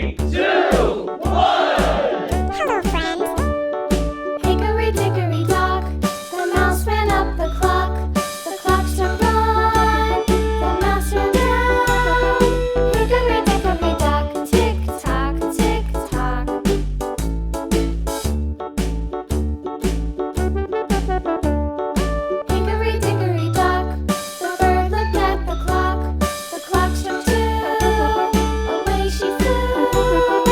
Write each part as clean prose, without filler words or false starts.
3, 2, 1. Hello, friends. Hickory dickory dock, the mouse ran up the clock. The clock struck one, the mouse ran down. Hickory dickory dock, tick tock, tick tock. Hickory dickory dock, the bird looked at the clock. The clock struck two, away she flew.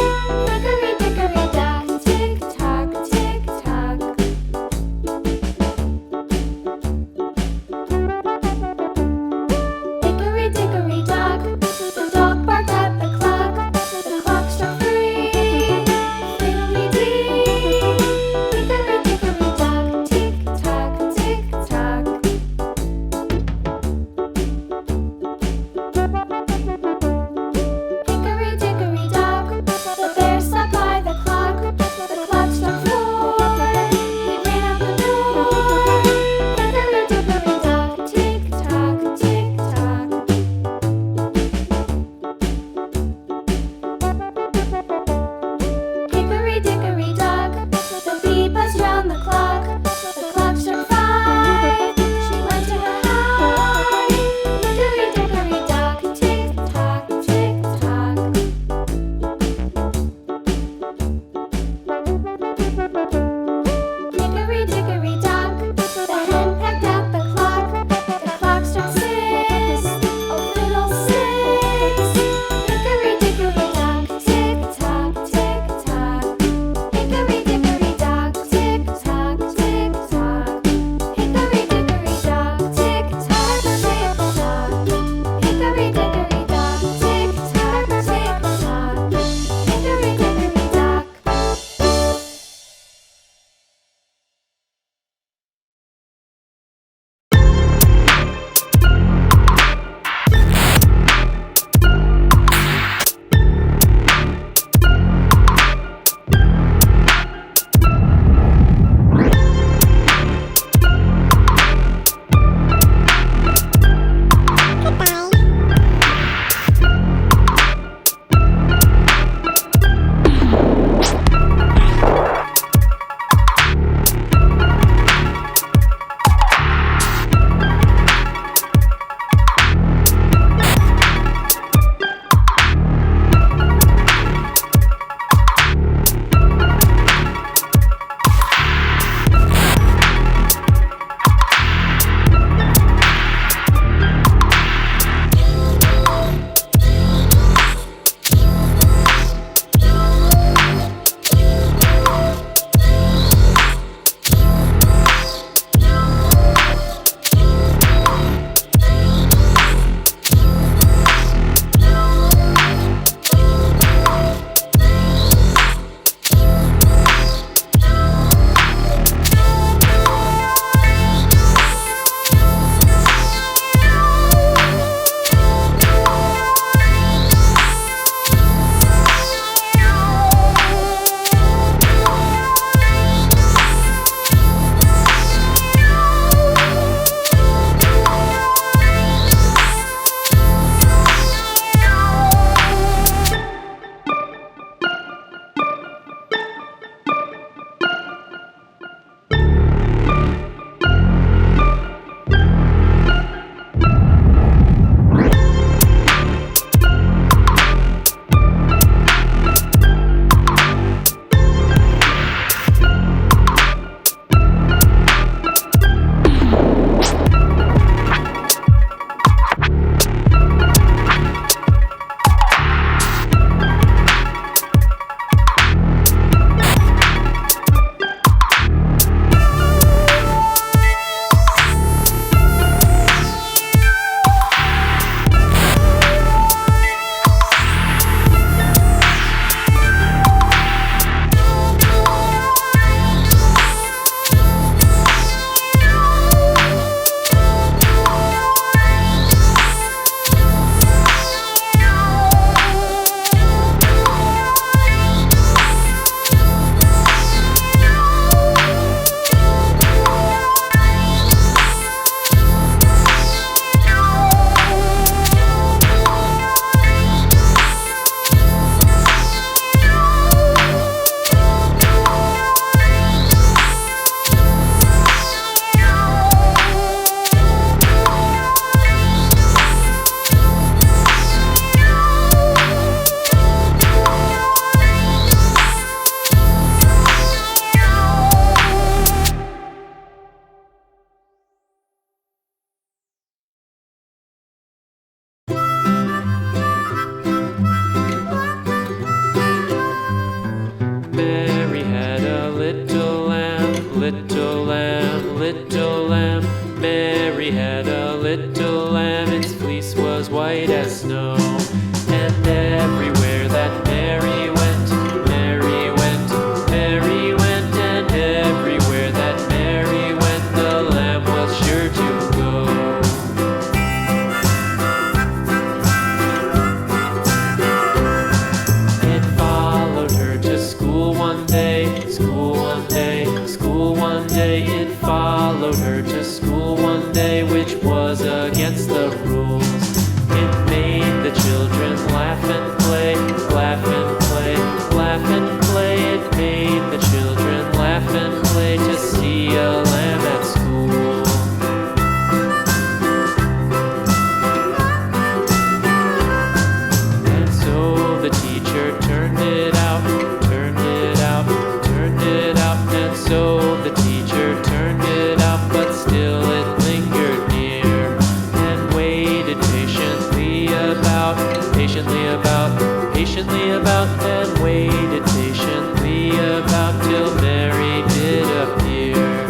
patiently about and waited patiently about till Mary did appear.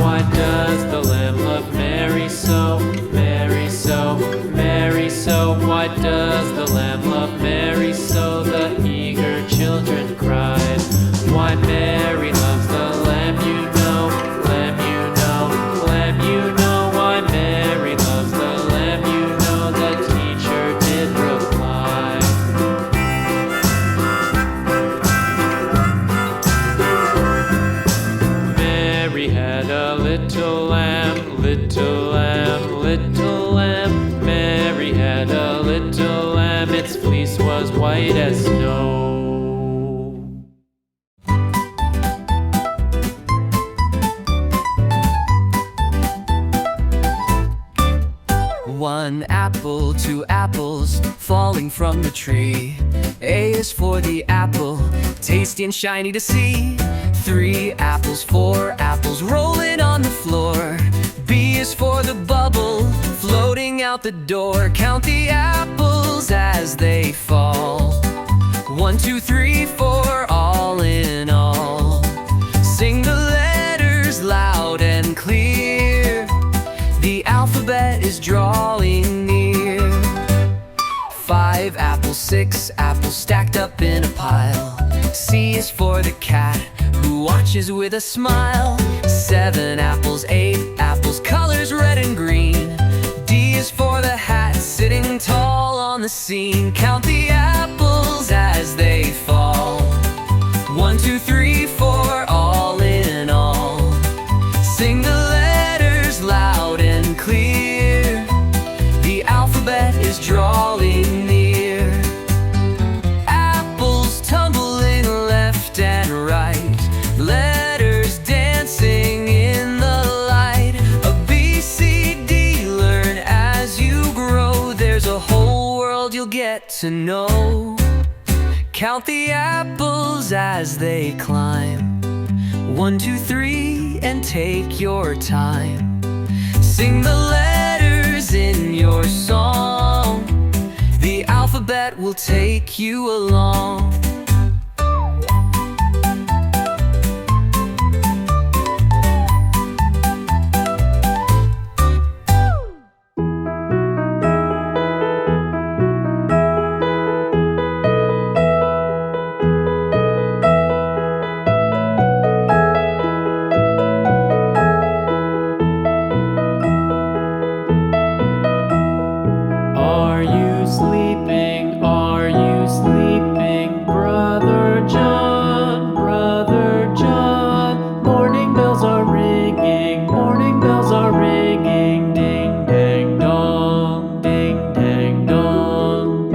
Why does the lamb love Mary so, Mary so, Mary so? Why does the lamb love Mary so? The eager children cried. Why Mary loves the lamb, you know, lamb, you know, lamb, you know. Why Mary loves the lamb, you know, the teacher did reply. Mary had a little lamb, little lamb, little lamb. Mary had a little lamb, its fleece was white as snow. One apple, two apples falling from the tree. A is for the apple, tasty and shiny to see. 3 apples, 4 apples rolling on the floor. B is for the bubble floating out the door. Count the apples as they fall. 1, 2, 3, 4, all in all. Sing the letters loud and clear. The alphabet is drawing near. 5 apples, 6 apples stacked up in a pile. C is for the cat who watches with a smile. 7 apples, 8 apples, colors red and green. D is for the hat sitting tall on the scene. Count the apples as they fall. 1, 2, 3, 4, all in all. Sing the letters loud and clear. The alphabet is drawing near. Apples tumbling left and right. Letters dancing in the light. A B, C, D, learn as you grow. There's a whole world you'll get to know. Count the apples as they climb. 1, 2, 3, and take your time. Sing the letters in your song. The alphabet will take you along. Are you sleeping? Are you sleeping, Brother John? Brother John. Morning bells are ringing, morning bells are ringing. Ding dang dong, ding dang dong.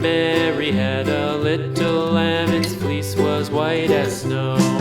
Mary had a little lamb, its fleece was white as snow.